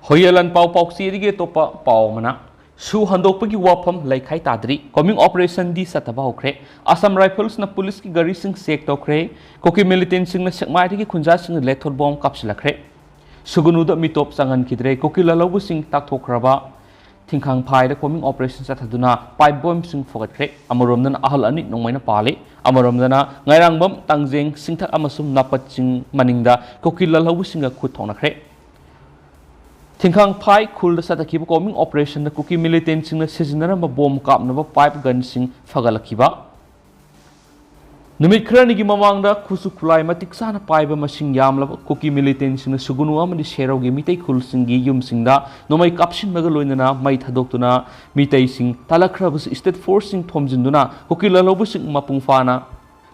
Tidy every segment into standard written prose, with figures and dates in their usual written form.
Hoyelan Pau Pauxi Topa Paumana. Su Handopaki Wapam like Haitadri, coming operation di Satabaucre, Assam Rifles na police ki Gari sing sek tokre, Koki militants sing na Sakmati Kunjas in the lethal bomb capsulacre. Sugunuda mitop sangan kidre, Koki Lalabu sing taktokraba, Tinkang Pai, the coming operations at Haduna, pipe bomb sing forgatre, Amaromdan Ahalani, no mina pali, Amaromdana, Nairangum, Tangzing, Singta Amasum Napat sing Maninda, Koki Lalabu sing a kutonacre. Tinkang Pai cool the Satakiba coming operation the cookie militants in the season of a bomb cap number pipe gun sing Fagalakiba. Numit Kranigi Mamanga, Kusukulai Matiksana Pipe machine yamla, cookie militants in the Sugunuam and the Shero Gimite cool singi yum singda, no my caption Megaloina, Might Hadoctuna, Mite sing, Talakrabus is that forcing Toms in Duna, cookie lalobusing Mapungfana.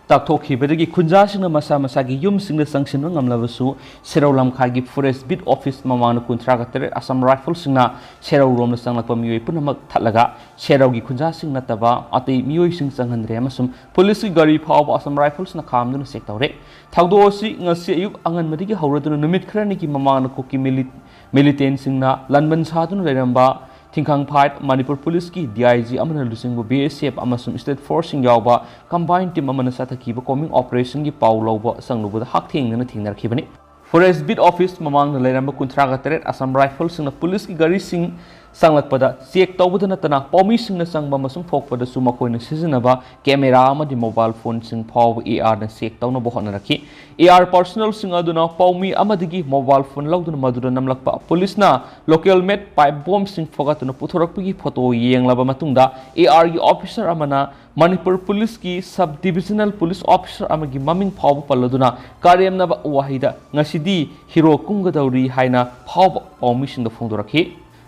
Toukhre bedagi kunjasina masa masagi yum sing the sanction ngamlabasu Serolam Kagi Forest Bid Office Mamana Kuntragatere Assam Riffle singna Sero Rom Sangla Mui Punamak Talaga Serogi Kunjasing Nataba Ati Mui sing Sanghandre Amasum Police Gari Power Assam Rifles na Kamdun Sectore Taudosi Ngasi Ayuk Angan Madigi Hauradun Numit Kraniki Mamana Koki militant singna Lanban Sadun Leramba Tinkang Pai Manipur Police ki DIG amana lusing BSF amasum State Forcing yawba combined team amana satakiba coming operation gi pau lawba sangluba hak thing na thingnar khibani Forest Bid Office mamang na leramba kuntraga teret Assam Rifle sing na police ki Gari sing sanglakpada check tawbada natana paumi sing na sangba masum thokpada su makoi na sizinaba camera amadi mobile phone sing phaw AR na check tawna bo hona rakhi AR personal sing aduna paumi amadigi mobile phone lawduna madura namlakpa police na local made pipe bomb sing fogatuna puthorakpagi photo yenglaba matungda AR gi officer amana Manipur Police ki sub divisional police officer amagi maming phaw paladuna karyamna ba wahida ngasidi hero kungadauri haina phaw paumi sing da phongdorakhi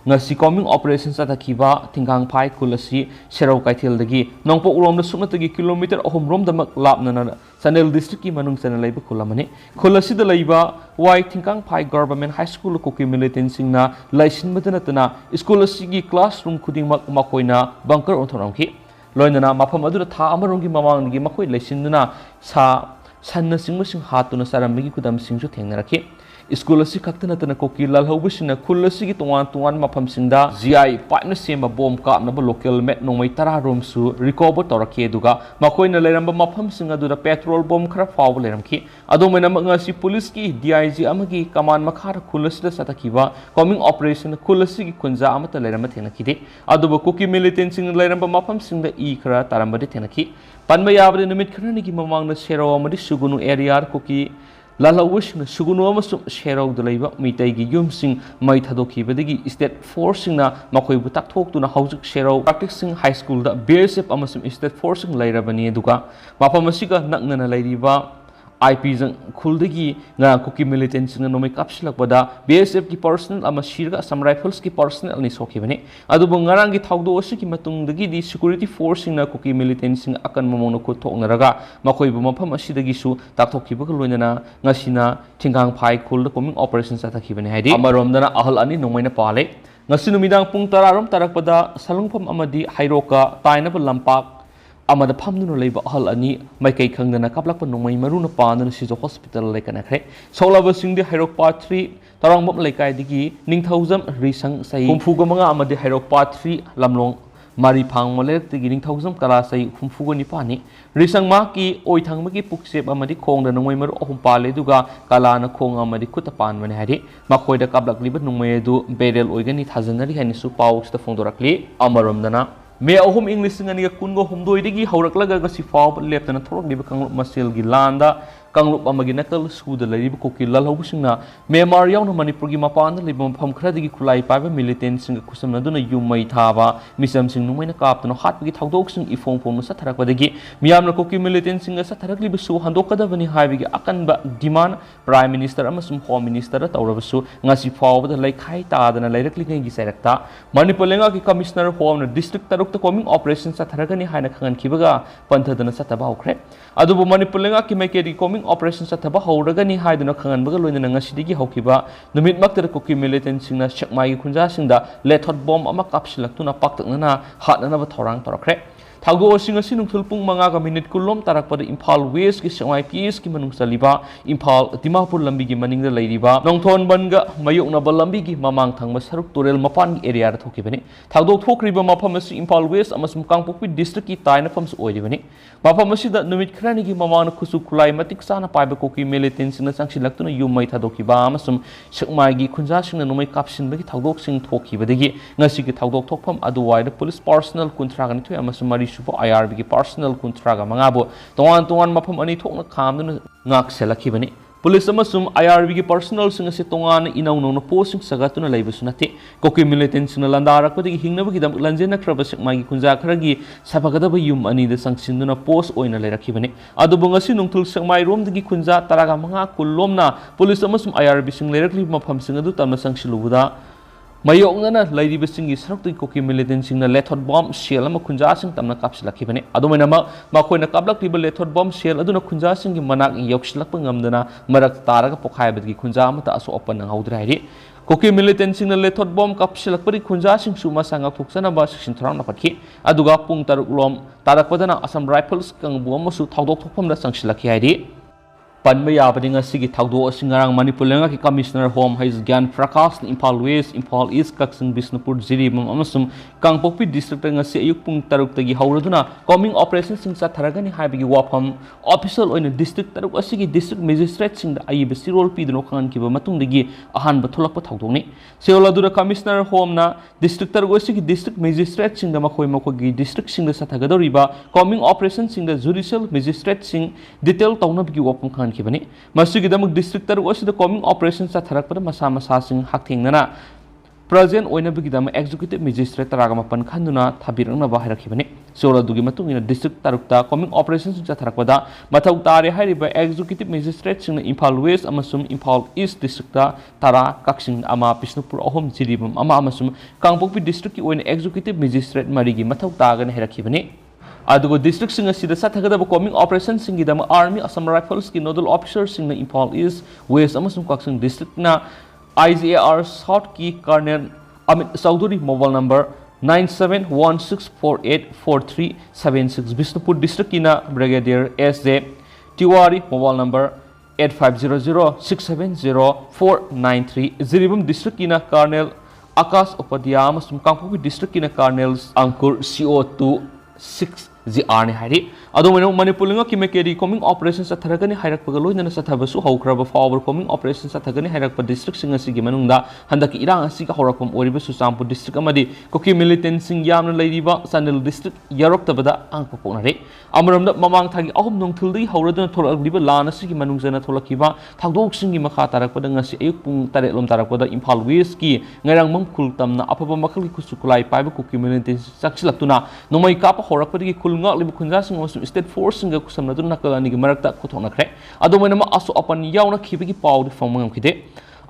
ngasi coming operations at Akiba, Tinkang Pai Kulasi, Sherau Kaitil dagi, Nongpo Urom the Sumatagi kilometer of Rom the Maklapna, Sanel district Manung Sanalaba Kulamani, Kulasi the Laiba, why Tinkang Pai Government High School Cookie Militant Singna, Laisin Matanatana, Scholasigi classroom Kuding Makoina, Bunker Otoronki, Loinana, Mapamadu Ta Amarongi Mamangi Makoi Laisinuna, Sa Sanna Singing Hatuna Saramigi Kudam Singsu Tengaraki. School asi kakta natana koki lalhaubusina khulasi gi tuan mafam singda GI partner sema bomb ka na local met nomai tara room su recover torake duga makoina leramba mafam singa duda petrol bomb khara faw leramki adomena ngasi police ki DIG amagi command makhara khulasi da satakiba coming operation khulasi gi kunja amata leramba thenaki de aduba koki militant sing leramba mafam singda e khara taramba de thenaki panba yabade numit khara gi mamang na sero amadi sugunu area koki Lalawish na Sugunu amasum Sherau the Laiba, Mitagi Yumsing, Mai Tadoki, Badigi, State Forcing na Makoi Butak talk to na Hausuk Sherau, practicing high school, the BSF amasum State Forcing Laira Bani Duga, Mapamasika, Nakna Ladiba, IP zang Kuldagi, na Cookie militants in no make upshilak bada, BSF ki personal Amashira, some rifles ki personal ni Sokibani, Adubungarangi Taudo Shiki Matung the Gidi, security forcing na Cookie militants in Akan Momono Naraga, Makoi Bumapamashiragisu, Taktokibulina, Nasina, Tinkang Pai, Kul, the coming operations at a Kiban Hadi, Amaromdana Ahalani, no mina pale, Nasinumidang Pungtararum Tarakpada, Salungpam Amadi, Hiroka, Pineapple Lampak. Amada Pamdun Labor Hall ani, Mike Kangana Kaplak Nomai Maruna Pan and she's a hospital like an acre. Solava sing the Hero Part 3, Tarang like I digi, Ningthousand Risang say, Fugamanga Amadi Hero Part 3, Lamlong, Mari Pang Molet, the Ginning Thousand Kalasai, Fugani Pani, Risang Maki, Oitang Maki Puksep Amadi Kong, the Nomer of Pale Duga, Kalana Kong Amadi Kutapan when had it, Makoi the Kablak Libet Nomedu, Bedel Oiganit Hazanari and Supau, the Fondorakli, Amaramdana. May ahum English and a kungo hum doidigi, Horaklaga Sifa, left and a talk live Masil Gilanda, Kanglup Amaginakal, Sud, the Lady Cookie Lalhusina, May Mariano Manipurgima Pan, Libum Pam Credit Kulai, 5 militants in Kusamaduna, you may tava, Missam Sing Numina Captain, hot with Haudoxing, if phone from Satarakadagi, Miam Cookie militants in a Satarakli Bisu, Handoka Vani Havi, Akan Diman, Prime Minister, Amasum Home Minister at Aurabasu, Nasi Power, the Lake Haita, and a directly Selecta, Manipulenga Commissioner Home, District the coming operations at Haragani Hanakan Kibaga, Pantadana Satabaucre. Adubu Manipulenga Kimake coming operations at Tabaho, Ragani Hidana Kan Bagalun and Nashidi Hokiba, the mid Makta Cookie militants in a Chakmai Kunjasinda, let hot bomb Amakapshilak Tuna Paktana, Hat another Torang Toracre. Thagdo asing asi nungthul pung manga ka minute kulom tarak pada Imphal West ki Sengwai PS ki manung saliba Imphal Dimapur lambi gi maning da leiriba nongthon banga mayok na balambi gi mamang thangma saruk turel mapan gi area ra thokibani thagdo thokriba mafam asi Imphal West amasum Kangpokpi district ki taina fams oiribani mafam asi da numit khrani gi mamang khusu khulai matik sana paiba koki militant sing na sangsilaktuna yumai thadokiba amasum Sekmai gi khunja sing na numai kapsin bagi thagdok sing thokibadagi ngasi gi thagdok thokpham aduwai da police personnel kuntra gani thoi amasum mari supo IRB gi personnel kuntra ga mangabo tongan mafam ani thokna khamduna ngak selakibani Police amasum IRB gi personnel sing ase tongan inaw no post sing sagatuna leibsunate koki militant sing landara ko digi hingna bagi dam lanjena kraba sekma gi kunja khragi sabagada ba yum ani da sangsinduna post oina lerakibani adu bungasi nungthul sekmai rom digi kunja taraga manga kulomna police amasum IRB sing lerakli mafam sing adu tamna sangsilubuda mayokna lairiba singi sarukti koki militant sing na lethot bomb shell ama khunja sing tamna kapsilakibani adumena ma khoina kablakliba lethot bomb shell aduna khunja sing gi manak yoksilak ngamdana marak taraga pokhai badgi khunja amata aso open nang haudrai koki militant sing na lethot bomb kapsilak pari khunja sing suma sangak thoksana ba section thrang na patki aduga pung taruk lom tarakpadana Assam Rifles kang buam su thawdok thokpam da sangsilaki haidi Panba yabadi ngasigi thagdo singarang Manipur lenga ki Commissioner Home Hais Gyan Prakash Imphal West Imphal East Kaksing Bisnupur Jiribam amasum Kangpokpi district ngasi ayuk pung taruk tagi hauraduna coming operation sing sa tharagani haibagi wafam official oina district taruk asigi district magistrate sing da ayi besi role pidno khan kiba matung dagi ahan bathulakpa thagdoni seoladura Commissioner Home na district taruk asigi district magistrate sing da makhoi gi district sing da sathagadoriba coming operation sing da judicial magistrate sing detail tawnabgi wafam khan kibani masugidamuk district taruk asida coming operations sa tharakpada masa sing hakthengnana present oina bigidam executive magistrate taraga mapan khanduna thabirangna ba hairakibani sola dugi matungina district tarukta coming operations sa tharakpada mathau tare hairiba executive magistrate sing Imphal West amasum Imphal East district ta tara kaksing ama Bisnupur ahom jiribam ama amasum Kangpokpi district ki oina executive magistrate marigi mathau tagana hairakibani Adugo district sing asida sathagada coming operation sing gidam army Assam Rifles ki nodal officers sing na Imphal East West amasum Kaksing district na IGAR South ki Colonel Amit Sauduri mobile number 9716484376 Bisnupur district ki na Brigadier SJ Tiwari mobile number 8500670493 Jiribam district ki na Colonel Akash Upadhyay amasum Kangpokpi district ki na Colonel Ankur CO2 6 GR hari ado Manipur lenga ki mekeri coming operations atharagani hairak pagaloi na sathabasu haukraba forward coming operations athagani hairak pa district sing asigi manungda handaki irang asiga horakom oriba Susampur district amadi koki militant sing yamna leiriba Sanil district yarok tabada ang poponare amaramda mamang thagi ahum nongthuldi hauraduna tholagliba lan asigi manungjana tholakiba thagdok singi makha tarakpada ngasi ayuk pung tare lom tarakpada Imphal West ki ngarang mangkhul tamna apaba makhali kusukulai paiba koki militant saksilakuna nomai kapa horakpadi kulnga libu khunja sing state force singa kusamna dun nakalani gi marakta kuthona khre ado moina ma aso apan yauna khibigi pawdi famangam khide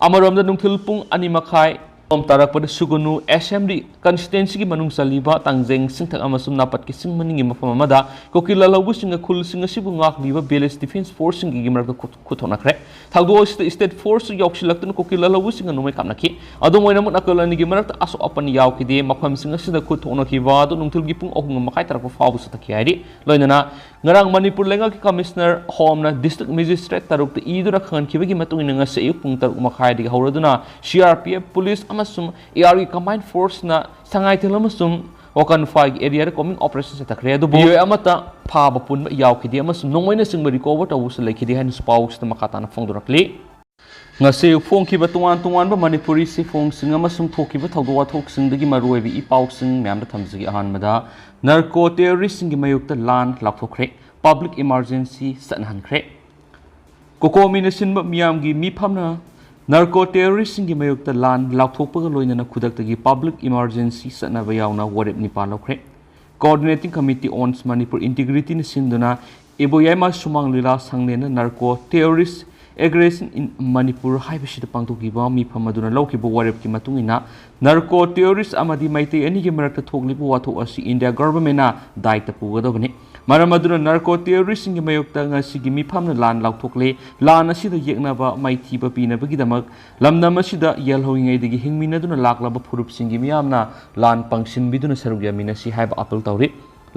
amaramda nungthil pung ani makhai om tarak pada sugunu Assam constituency ki manung saliba tangjeng singthak amasum napat ki singmaningi mafam amada kokila lawu singa khul singa sibu ngak liba BLS defense force singi gi marakta kuthona khre thagdo state force yoksilaktan kokila lawu singa numai kamnaki ado moina mut nakalani gi marakta aso apan yaukide mafam singa sida kuthona ki wa do nungthil gi pung ohung makai tarak fawu sathaki hari loinana ngarang Manipur lenga ki Commissioner Home na district magistrate taruk te idura khan khibagi matung inga se ayuk pung taruk makai di hauraduna CRPF police amasum ARE combined force na sangai telamasum wakan fag area coming operations atakre adu boy amata phaba pun yaukidi amasum nongmoina singba recover tawus lekidi han spouse makata na phongdurakli ngase phongkiba tungan ba Manipuri se phong sing amasum thokiba thawdwa thok singdagi maruibi i pau sing myam da thamjigi ahanmada narco terrorist sing mayukta lan lakthokre public emergency sanhankre kokomination ba miyam gi mi phamna narco terrorist sing mayukta lan lakthokpaga loinana khudaktagi public emergency sanaba yauna warep nipal lokre coordinating committee on Manipur integrity ni sinduna eboyama sumang lila sangnena narco terrorist aggression in Manipur haibashida pangtokiba mi phamaduna lawkiba warep ki matungina narco terrorist amadi maitei ani gi marakta thogliba watho asi India government na daita pugadobani maramaduna narco terrorist singi mayokta ngasi gi mi phamna lan lawthokle lan asida yeknaba maithiba pinabagi damak lamnam asida yelhoingai digi hingminaduna laklaba phurup singi miyamna lan pangsin biduna sarugya minasi haiba apel tawri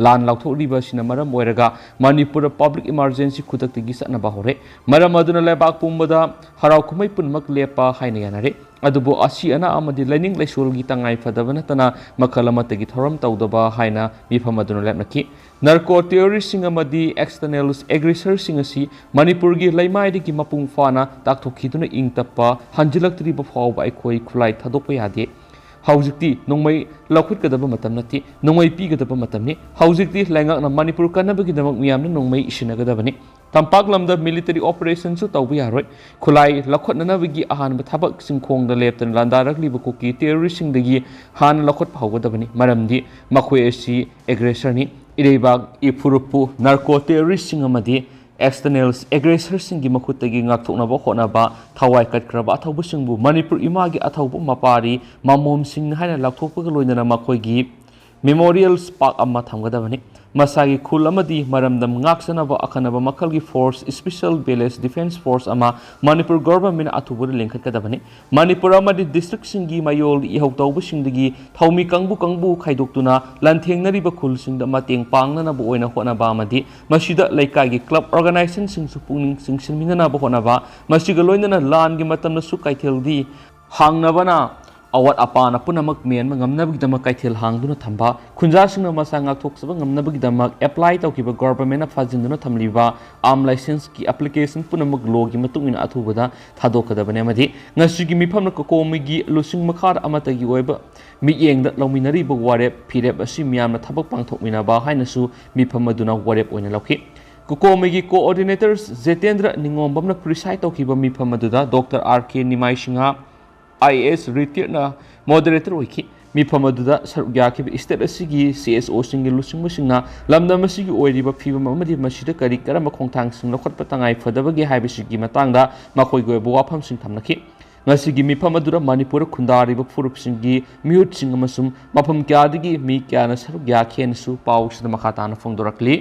ꯂꯥꯟ ꯂꯥꯎꯊꯣꯛꯂꯤꯕ ꯑꯁꯤꯅ ꯃꯔꯝ ꯑꯣꯏꯔꯒ ꯃꯅꯤꯄꯨꯔꯗ public emergency ꯈꯨꯗꯛꯇꯒꯤ ꯆꯠꯅꯕ ꯍꯧꯔꯦ ꯃꯔꯝ ꯑꯗꯨꯅ ꯂꯩꯕꯥꯛ ꯄꯨꯝꯕꯗ ꯍꯔꯥꯎ ꯀꯨꯝꯍꯩ ꯄꯨꯝꯅꯃꯛ ꯂꯦꯞꯄ ꯍꯥꯏꯅ ꯌꯥꯅꯔꯦ ꯑꯗꯨꯕꯨ ꯑꯁꯤ ꯑꯅꯥ ꯑꯃꯗꯤ ꯂꯥꯏꯅꯤꯡ ꯂꯥꯏꯁꯣꯜꯒꯤ ꯇꯉꯥꯏ ꯐꯗꯕ ꯅꯠꯇꯅ ꯃꯈꯜ ꯑꯃꯠꯇꯒꯤ ꯊꯧꯔꯝ ꯇꯧꯗꯕ ꯍꯥꯏꯅ ꯃꯤꯐꯝ ꯑꯗꯨꯅ ꯂꯦꯞꯅꯈꯤ ꯅꯔꯀꯣ ꯇꯦꯔꯣꯔꯤꯁꯁꯤꯡ ꯑꯃꯗꯤ ꯑꯦꯛꯁꯇꯔꯅꯦꯜ ꯑꯦꯒ꯭ꯔꯦꯁꯔꯁꯤꯡ ꯑꯁꯤ ꯃꯅꯤꯄꯨꯔꯒꯤ ꯂꯩꯃꯥꯏꯗꯒꯤ ꯃꯄꯨꯡ ꯐꯥꯅ ꯇꯥꯛꯊꯣꯛꯈꯤꯗꯨꯅ ꯏꯪ ꯇꯞꯄ ꯍꯟꯖꯤꯜꯂꯛꯇ꯭ꯔꯤꯕ ꯐꯥꯎꯕ ꯑꯩꯈꯣꯏ ꯈꯨꯠꯂꯥꯏ ꯊꯥꯗꯣꯛꯄ ꯌꯥꯗꯦ ꯍꯧꯖꯤꯛꯇꯤ ꯅꯣꯡꯃꯩ ꯂꯧꯈꯠꯀꯗꯕ ꯃꯇꯝ ꯅꯠꯇꯦ ꯅꯣꯡꯃꯩ ꯄꯤꯒꯗꯕ ꯃꯇꯝꯅꯤ ꯍꯧꯖꯤꯛꯇꯤ ꯂꯩꯉꯥꯛꯅ ꯃꯅꯤꯄꯨꯔ ꯀꯟꯅꯕꯒꯤꯗꯃꯛ ꯃꯤꯌꯥꯝꯅ ꯅꯣꯡꯃꯩ ꯏꯁꯤꯟꯅꯒꯗꯕꯅꯤ ꯇꯝꯄꯥꯛ ꯂꯝꯗ ꯃꯤꯂꯤꯇꯔꯤ ꯑꯣꯄꯔꯦꯁꯟꯁꯨ ꯇꯧꯕ ꯌꯥꯔꯣꯏ ꯈꯨꯠꯂꯥꯏ ꯂꯧꯈꯠꯅꯅꯕꯒꯤ ꯑꯍꯥꯟꯕ ꯊꯕꯛ ꯆꯤꯡꯈꯣꯡꯗ ꯂꯦꯞꯇꯅ ꯂꯥꯟꯗꯥꯔꯛꯂꯤꯕ ꯀꯨꯀꯤ ꯇꯦꯔꯣꯔꯤꯁꯁꯤꯡꯗꯒꯤ ꯍꯥꯟꯅ ꯂꯧꯈꯠꯄ ꯍꯧꯒꯗꯕꯅꯤ ꯃꯔꯝꯗꯤ ꯃꯈꯣꯏ ꯑꯁꯤ ꯑꯦꯒ꯭ꯔꯦꯁꯔꯅꯤ ꯏꯔꯩꯕꯥꯛ ꯏꯐꯨꯔꯨꯞꯄꯨ ꯅꯥꯔꯀꯣ ꯇꯦꯔꯣꯔꯤꯁꯁꯤꯡ ꯑꯃꯗꯤ एक्सटर्नल एग्रेसर मखुत्तगी ngakthoknaba hotnaba thawai katkraba athaubusingu manipur imagi athaubu mapari mamomsing haina lakthokpaga loinana makhoi memorials park amma thamgadabani masagi khul amadi maramdam ngaksanaba akhanaba makalgi force special village defense force ama manipur government athubur lengkhatkadabani manipur amadi district singi mayol ihau tawbusingdagi thaumi kangbu khaidoktuna lanthengnariba khulsingda mateng pangnanaba oina hotnaba amadi masida laikagi club organization singsu pungning singsinminana ba hotnaba masiga loinana langi matamna su kaitheldi hangnabana awat apana punamak men ngamnabigdamak kaithel hangduna thamba khunjasingna masa ngakthoksaba ngamnabigdamak apply tawkiba government fajinduna thamliba arm license ki application punamak logi matungina athubada thadokadabane amadi ngasigi mifamna komigi lusing makhar amatagi oiba miyengda lawminariba warep phirep asi miyamna thabak pangthokminaba hainasu mifamaduna warep oina lawki Kukomigi coordinators Zetendra Ningombamna preside tawkiba mifamaduna Dr. R.K. Nimai Singha IAS retired na moderator oiki mifamaduna sarugyakiba state asigi CSO singi lusing musingna lamdam asigi oiriba phibam amadi masida kari karamba khongthang sing lokhatpa tangai fadabagi haibisigi matangda makhoi goiba wafam sing thamnaki ngasigi mifamaduna manipur khundariba furup singi mute sing amasum mafam kyadigi mi kyana sarugyakhensu pausida makhatana phongdorakli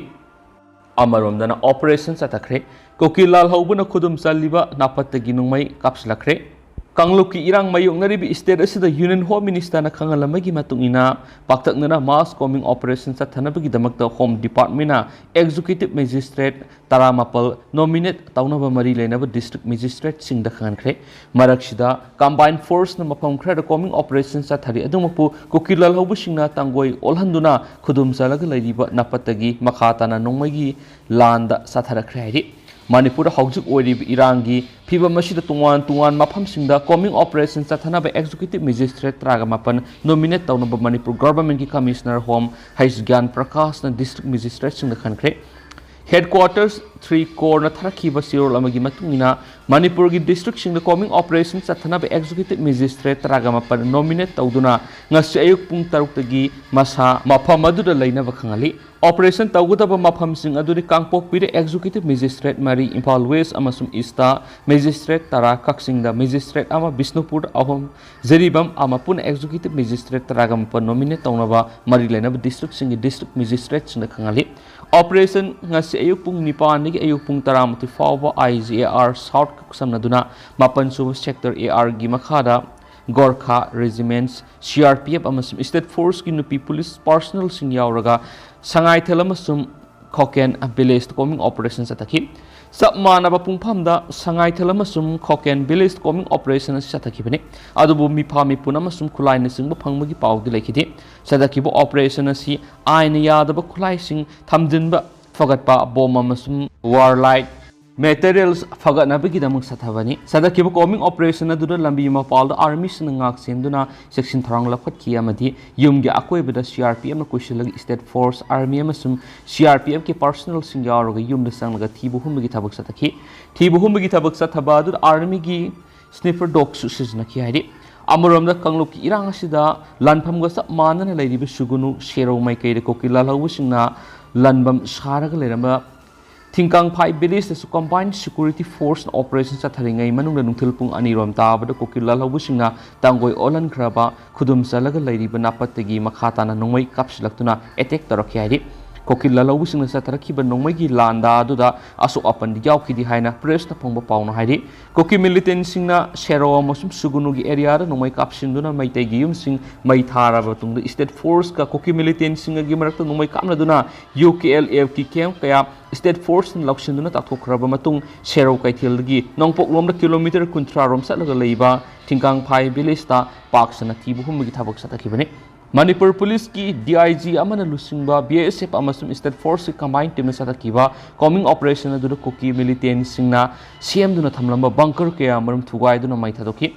amaromdana operation satakre kokilal haubuna khudum chaliba napattagi nungmai kapslakre Kangluki irang mayoknaribi state asida Union Home Minister na kangalamagi matungina paktaknana mass combing operation sa thanabagi damakta Home Department na Executive Magistrate Taramapal nominate tawnaba mari lainaba District Magistrate singda khankre maraksida Combined Force na mapam khra combing operation sa thari adumapu kokilal hobu singna tangoi olhanduna khudum salaga lairiba napatagi makhatana nongmagi landa satharakre hairi Manipur haujuk oirib irangi phiba masida tungan mafam singda combing operation chathanaba executive magistrate traga mapan nominate tawnaba Manipur government ki commissioner home Haisgyan Prakash na district magistrate singda khankre headquarters 3 core na tharakhiba sirol amagi matungina Manipur ki district singda combing operation chathanaba executive magistrate traga mapan nominate tawduna ngasi ayuk pung 6 tagi masa mafam aduda lainaba khangali Operation Tawgutaba Mafam Sing Aduri Kangpok Pire Executive Magistrate Mari Impal West Amasum Ista Magistrate Tara Kaksing da Magistrate Ama Bisnupur Ahom Zeribam Ama Pun Executive Magistrate Taragam pa nominate tawnaba Mari Lenab District Sing District Magistrate Sing Kangali Operation ngasi ayuk pung nipan nigi ayuk pung taramati fawba IGAR South Samnaduna Mapan Sub Sector AR gi makhada Gorkha Regiments CRPF amasum State Force ki nupi police personnel sing yauraga Sangai Thelamasum Koken village combing operations ataki Sapmanaba Pungpamda Sangai Thelamasum Koken village combing operations satakibani Adubu Mipami Punamasum Kulai Nising Pangmagi Pawdi Lakiti Sadakibo operation asi Aina Yadaba Kulai Sing Tamdinba Fagatpa Bomamasum Warlight Materials fagatnabagi damang sathavani sadakiba combing operation aduna lambi mapalda army sinangak senduna section tharang lapat kiyamadi yumgi akoibada CRPF na kushilagi state force army amasum CRPF ki personal singyaroga yumda sanglaga thibuhumgi thabak thabak sathabadu army gi sniffer dog susizna ki haidi Amuromda Kangluki irang asida lanpam gasa manana lairiba sugunu shero mai kaide kokila lawusingna lanbam sharaga leramba Tingkang Pai Village the Combined Security Force Operations at Haringai Manung Nungtilpung Anirom Taba the Kokila Wishina Tangoi Olan Kraba Kudum Salaga Lady Banapategi Makhatana Nungway Kapsulaktuna Etek Tarakiadi कोकिल लालौबुसिंग चथरखिब नोंमैगी लांदा अदुदा असो अपन यावखिदि हाइना press न फंगबा पाउना हाइदि कोकि militant सिंगना शेरो अमसुम सुगुनुगी area दा नोंमै कापसिंदुना मैतैगी युमसिंग मै थाराबा तुंग state force का कोकि militant सिंगगी मरक्ता नोंमै कामनदुना UKLF की कैम कया स्टेट फोर्स लौसिंदुना ताथोखरबा मतुंग शेरो कैथेलदगी नोंपोकलोमदा किलोमीटर 30 रोम सतलगा लैबा थिंकांग फाइ विलेजता पाक्सना थिबु हुमगी थाबक सतखिबने मणिपुर पुलिस की DIG अमन लुसिंगबा BSF अमसुम स्टेट फोर्स की कंबाइन टीम सतखिबा कॉमिंग ऑपरेशन अदुदा कोकि मिलिटेंट सिंगना सेमदुना थमलंबा बंकर कया मरम थुगाइदुना मै थादोखि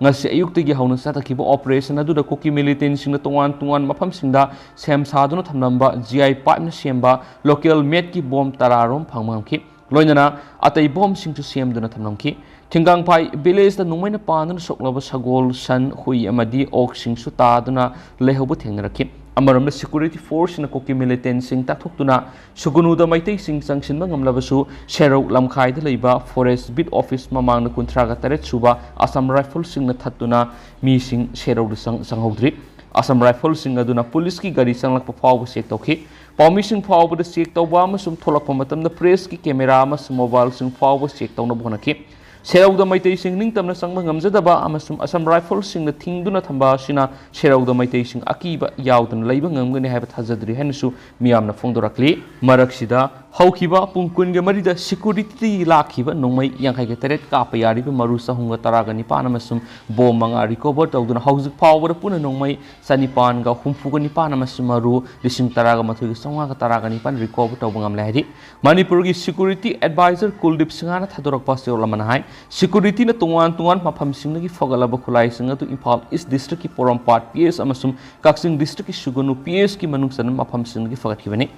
ngasi ayuktagi hauna satakhiba operation aduda koki militant singna tongan mafam singda sem saduna thamnamba GI pipe na semba local made ki bomb tararom phangmamki loinana atai bomb singchu semduna thamnamki Tingang pai village da nungmai na panan soklaba sagol san hui amadi ok singsu taduna lehobu thengnaraki amaramda security force na koki militant sing takthuktuna sugunuda maitai sing sangshinba ngamlabasu sherok lamkhai da leiba forest bit office mamang na kuntraga taret suba Assam Riffle sing na thattuna mi sing sherok da sanghodri Assam Riffle sing aduna police ki gari sanglakpa phawba sek tawkhi pawmi sing phawba da sek tawba amasum tholakpa matamda press ki camera amasum mobile sing phawba sek tawna bonaki Serauda maitai sing ning tamna sangma ngamjadaba amasum Assam Riffle sing na thingduna thamba sina serauda maitai sing akiba yaudun leiba ngamgani haiba thajadri hanusu miyamna phongdorakli maraksida haukiba pungkun ge marida security lakhiba nongmai yankhai ge teret kapa yariba maru sahunga taraga nipan amasum bom manga recover tawduna haujuk power puna nongmai sanipan ga humfu ga nipan amasum maru lising taraga mathui ge songa ga taraga nipan recover tawbangam lahiri Manipur gi security advisor Kuldip Singana thadorak pasir lamanahai security na tungan mafam singnagi fogalaba khulai singa tu Imphal East district ki Porampat PS amasum Kaksing district ki Sugunu PS ki manungsan mafam singnagi fagathibani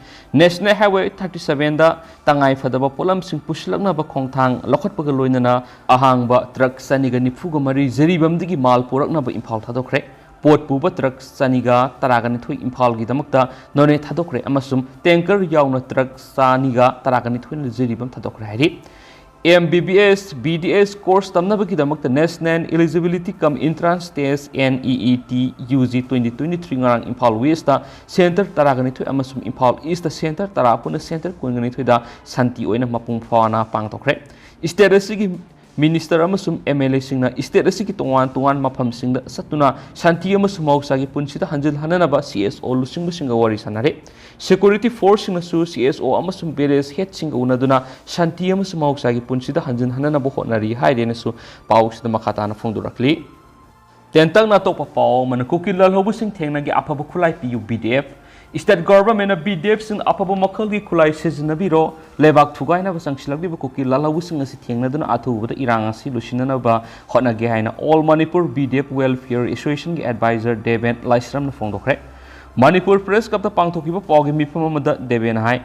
National Highway 37 da tangai fadaba polam sing puslakna ba khongthang lokhatpaga loinana ahangba truck saniga nifuga mari jeribamdigi mal porakna ba Imphal thadokre pot puba truck saniga taragani thui Imphal gi damakta none thadokre amasum tanker yauna truck saniga taragani thui jeribam thadokre hari MBBS BDS course tamnabagi damakta National Eligibility Cum Entrance Test NEET UG 2023 ngarang Imphal West ta center taragani thui amasum Imphal East ta center tarapuna center kungani thui da santi oina mapung phawana pangtokre state asigi Minister amasum MLA singna state asigi tongan mafam singda satuna santi amasum mausagi punsida hanjil hananaba CSO lusing singa wari sanare security force singna su CSO amasum village head singa unaduna santi amasum mausagi punsida hanjil hananaba honari hairene su pausida makhatana phongdurakli tentang na to papaw man kukilal hobu sing thengnagi aphaba khulai pu BDF State government na BDF sing apaba makhali khulai sejnabiro lebak thugaina ba sangsilagdi ba kuki lalawu sing asi thengna duna athubuda irang asi lusinana ba hotna ge haina All Manipur BDF Welfare Association gi advisor Deven Laisram na phongdokre Manipur Press Club ta pangthokiba pawgi mifam amada Deven hai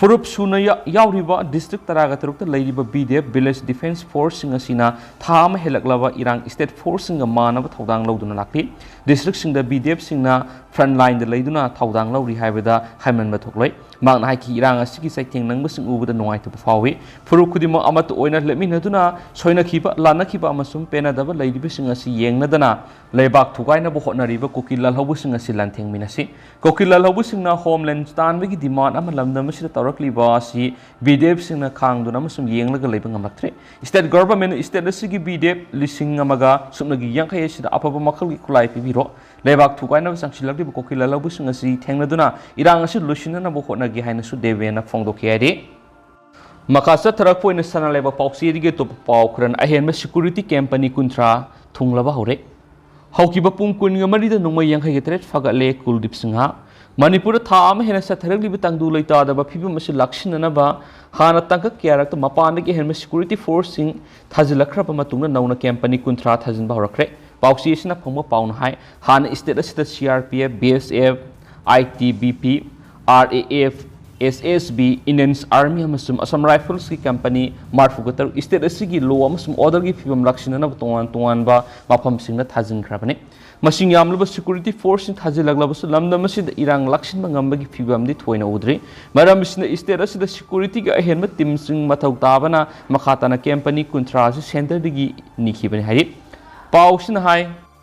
Furup suna yauriba district taraga tarukta leiriba BDF Village Defense Force sing asina thama helaklaba irang state force sing manaba thodang loduna lakli district sing da BDF sing na front line da leiduna thodang lawri haibada haiman bathokloi magna haiki irang asigi saiteng nang basing ubuda nongai tu fawi furup khudima amatu oina leminaduna soina khiba lana khiba amasum pena daba leiriba sing asi yengna dana lebak thugaina bo hotnariba kokilal hobu sing asi lantheng minasi kokilal hobu sing na homeland stand gi demand ama lamdam sida tarakliba asi BDF sing na khangduna amasum yenglaga leiba ngamlaktre state government state asigi BDF lising amaga sumnagi yankhai sida apaba makhal gi khulai pibiro lebak thugaina sangsilagdi bo kokilal hobu sing asi thengnaduna irang asi lusinana bo hotna gi haina su devena phongdokiari makasa tarak poina sana leba pausi dige to pau khran ahenma security company kuntra thunglaba hore haukiba pungkun ngamari da nongmai yankhai ge tret fagale Kuldip Singha Manipur tham hena satharak liba tangdu leita da ba phibam asi lakshinana ba hana tangka kyarak to mapan ge henma security force sing thajilakra pa matungna nauna company kuntra thajin ba horakre pausi sina phongma paun hai hana state asita CRPF BSF ITBP RAF SSB Indian Army amasum Assam Rifles ki company marfugatar state asigi law amasum order gi phibam lakshinana tongan ba mafam singna thajin khrabane masing yamlaba security force in thajilaglaba su lamdam asida irang lakshin mangambagi phibam di thoina udri maram sina state asida security ga ahenma team sing mathau tabana makhatana company kuntra si center digi nikhibani hari pausina hai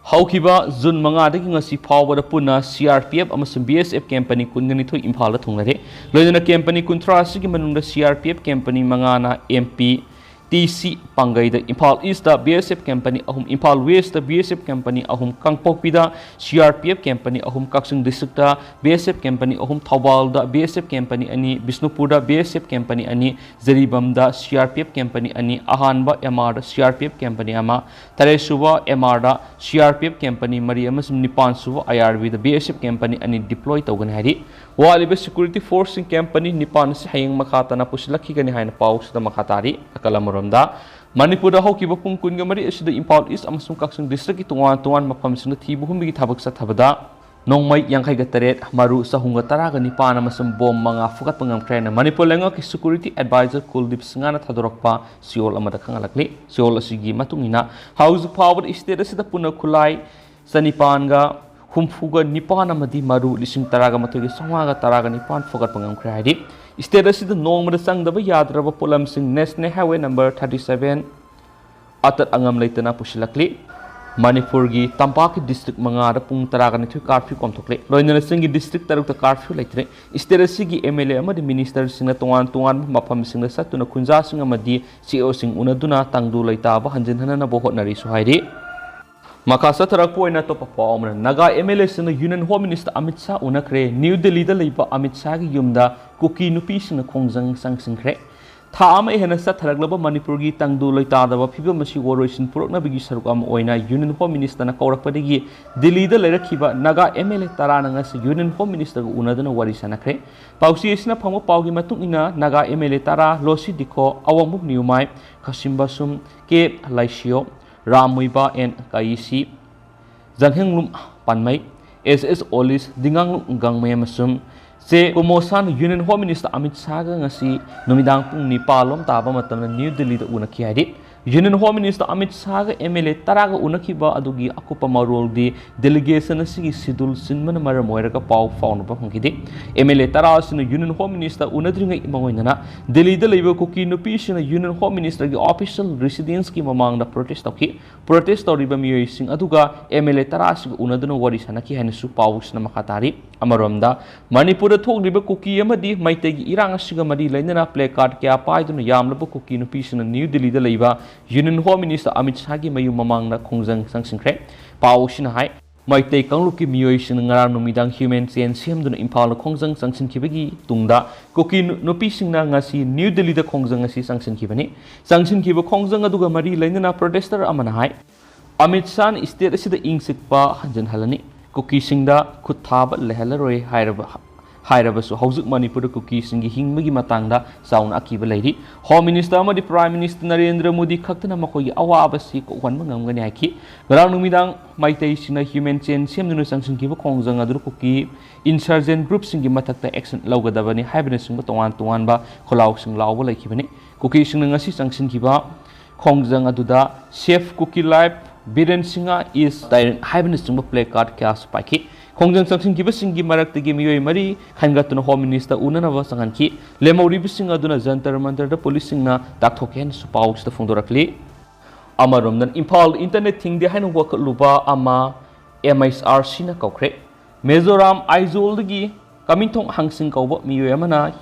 ꯍꯧꯈꯤꯕ June 5 ngasi ꯐꯥꯎꯕꯗ ꯄꯨꯟꯅ CRPF ꯑꯃꯁꯨꯡ BSF ꯀꯦꯝꯄꯅꯤ 12 ꯏꯝꯐꯥꯜꯗ ꯊꯨꯡꯂꯔꯦ ꯂꯣꯏꯅꯅ ꯀꯦꯝꯄꯅꯤ 30 ꯑꯁꯤꯒꯤ ꯃꯅꯨꯡꯗ CRPF ꯀꯦꯝꯄꯅꯤ 5ꯅ MP TC Pangaida Imphal East da BSF Company ahum Imphal West da BSF Company ahum Kangpokpi da CRPF Company ahum Kaksing District da BSF Company ahum Thaubal da BSF Company ani Bisnupur da BSF Company ani Zaribam da CRPF Company ani Ahanba MR da CRPF Company ama Taresuba MR da CRPF Company Mari amasum Nipan suba IRB da BSF Company ani deploy tawgan hari waliba security force company Nipan si hayang makata na pusilaki gani hayna paus da makatari akalamur Manipur da hoki bapung kun gamari asida Imphal East amasung Kaksing District tungan mafam sing thibu humbi thabak sa thabada nongmai yangkai gateret maru sahunga taraga nipan amasung bom mga fukat pangamkrena Manipur lenga ki security advisor Kuldip Singana thadorokpa Seoul amada khangalakli Seoul asigi matungina house power state asida puna khulai sanipanga humfuga nipan amadi maru lising taraga matugi sangwaga taraga nipan fukat pangamkre haidi State asida nongmada sangdaba yadraba polam sing National Highway number 37 atat angam leitana pusilakli Manipur gi Tampaki district mangada pung taraga ni curfew komthokle loinana singi district tarukta curfew leitre state asigi MLA amadi minister singna tongan mafam singna satuna kunja sing amadi CEO sing unaduna tangdu leitaba hanjinhana na bohot nari suhairi Makasa tarak po na to papaw Naga MLA sina Union Home Minister Amit Shah unakre New Delhi da leipa Amit Shah gi yumda kuki nupi sina khongjang sangsingkre tha ama ehna sa tharaglaba Manipur gi tangdu loita da phiba masi woroisin purokna bigi saruk am oina Union Home Minister na kaurakpadigi Delhi da lerakhiba Naga MLA tarana ngasi Union Home Minister gu unadana wari sanakre pausi isna phamu pawgi matung ina Naga MLA tara losi dikho awamuk niumai khasimbasum ke laisio Ramuiba and Kaisi Zanghenglum Panmai SS Olis Dinganglum Gangmay Masum Se Promosan Union Home Minister Amit Shah ngasi numidang pung nipalom taba matam na New Delhi da unaki hadit Union Home Minister Amit Shah MLA taraga unakiba adugi akupa marol di delegation asigi sidul sinman maramoiraga pau fauna pa hongkidi MLA tara sina Union Home Minister unadringa imangoinana Delhi da leiba kuki nupi sina Union Home Minister gi official residence ki mamang da protest toki protest toriba miyoi sing aduga MLA tara sig unaduna wari sanaki hainasu pau sina makatari amaromda Manipur thokriba kuki amadi maitegi irang asiga mari lainana placard kya paiduna yamlaba kuki nupi sina New Delhi da leiba Union Home Minister Amit Shah gi mayu mamang na khongjang sangsingkre pau sina hai maitei kangluki miyoi sina ngarang numidang human chain semduna Imphal khongjang sangsinkhibagi tungda kuki nupi singna ngasi New Delhi da khongjang asi sangsinkhibani sangsinkhiba khongjang aduga mari lainana protester amana hai Amit Shah state asida ingsikpa hanjan halani kuki singda khuthaba lehalaroi Hairabasu Hausuk Manipur kuki singi hingmagi matangda saun akiba leiri Home Minister amadi Prime Minister Narendra Modi khaktana makogi awabasi ko wanma ngamgani haki garang numidang maitei sina human chain semduna sangsingkiba khongjang adur kuki insurgent group singi mathakta action laugadabani haibana singba tongan ba kholaw sing lawba laikibani kuki singna ngasi sangsingkiba khongjang aduda Safe Cookie Life Biren Singa is direct haibana singba placard kya spaki Khongjang sangsing kiba singi marak tegi miyoi mari khangatuna Home Minister unanaba sanganki lemori bising aduna jantar mantar da police singna takthoken supau sta phongdorakli amarom Imphal internet thing de hainu wakluba ama MSRC na kaukre Mizoram Aizol gi kamithong hangsing kauba miyoi amana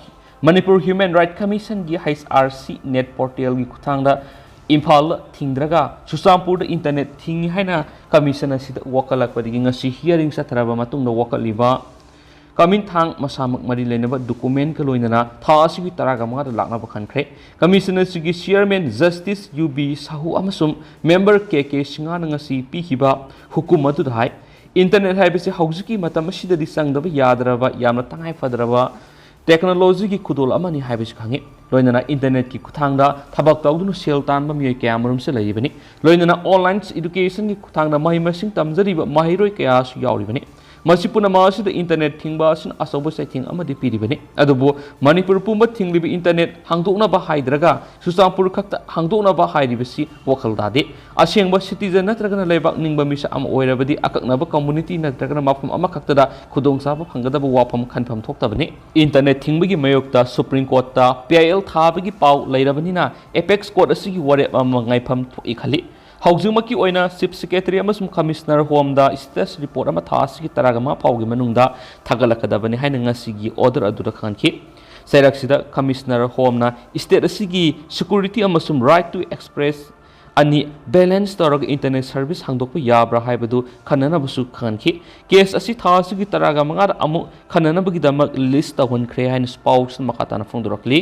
Manipur Human Right Commission gi HRC net portal gi kuthangda Imphal thingdraga Susampur da internet thingi haina commission asida wakalakpadigi ngasi hearing satraba matungda wakaliba kamin thang masamak mari lenaba document ka loinana tha asigi taraga manga lakna bakhankhre commission asigi chairman Justice UB Sahu amasum member KK Singana ngasi pihiba hukum adu hai internet haibese haujiki matam asida di sangdaba yadraba yamna tangai fadraba technology ki khudol amani haibes khangi loinana internet ki kuthangda thabak tawdunu sel tan bam yoi kamarum se laibani loinana online education ki kuthangda mahimasing tamjariba mahiroi kaya su yauribani masipuna masida internet thingba sin asobo setting amadi piribani adubo Manipur pumba thinglibi internet hangdokna ba haidraga Susampur khakta hangdokna ba hairibasi wakal dade asengba citizen natragana leibak ningba misa am oirabadi akakna ba community natragana mafam ama khaktada khudongsa ba phangada ba wafam khanpham thoktabani internet thingbagi mayokta Supreme Court ta PIL thabagi pau leirabani na apex court asigi ware am ngaifam thoi khali ꯍꯧꯖꯤꯛꯃꯛꯀꯤ ꯑꯣꯏꯅ chip secretary ꯑꯃꯁꯨꯡ commissioner ꯍꯣꯝꯗ states report ꯑꯃ ꯊꯥ ꯑꯁꯤꯒꯤ 15 ꯐꯥꯎꯒꯤ ꯃꯅꯨꯡꯗ ꯊꯥꯒꯠꯂꯛꯀꯗꯕꯅꯤ ꯍꯥꯏꯅ ꯉꯁꯤꯒꯤ order ꯑꯗꯨꯗ ꯈꯪꯈꯤ꯫ ꯆꯩꯔꯛꯁꯤꯗ ꯀꯃꯤꯁꯅꯔ ꯍꯣꯝꯅ ꯁ꯭ꯇꯦꯠ ꯑꯁꯤꯒꯤ ꯁꯦꯀ꯭ꯌꯨꯔꯤꯇꯤ ꯑꯃꯁꯨꯡ ꯔꯥꯏꯠ ꯇꯨ ꯑꯦꯛꯁꯄ꯭ꯔꯦꯁ ꯑꯅꯤ ꯕꯦꯂꯦꯟꯁ ꯇꯧꯔꯒ ꯏꯟꯇꯔꯅꯦꯠ ꯁꯔꯚꯤꯁ ꯍꯥꯡꯗꯣꯛꯄ ꯌꯥꯕ꯭ꯔꯥ ꯍꯥꯏꯕꯗꯨ ꯈꯟꯅꯅꯕꯁꯨ ꯈꯟꯈꯤ꯫ ꯀꯦꯁ ꯑꯁꯤ ꯊꯥ ꯑꯁꯤꯒꯤ 15ꯗ ꯑꯃꯨꯛ ꯈꯟꯅꯅꯕꯒꯤꯗꯃꯛ ꯂꯤꯁ ꯇꯧꯍꯟꯈ꯭ꯔꯦ ꯍꯥꯏꯅ ꯄꯥꯎꯁꯤꯡ ꯃꯈꯥ ꯇꯥꯅ ꯐꯣꯡꯗꯣꯔꯛꯂꯤ꯫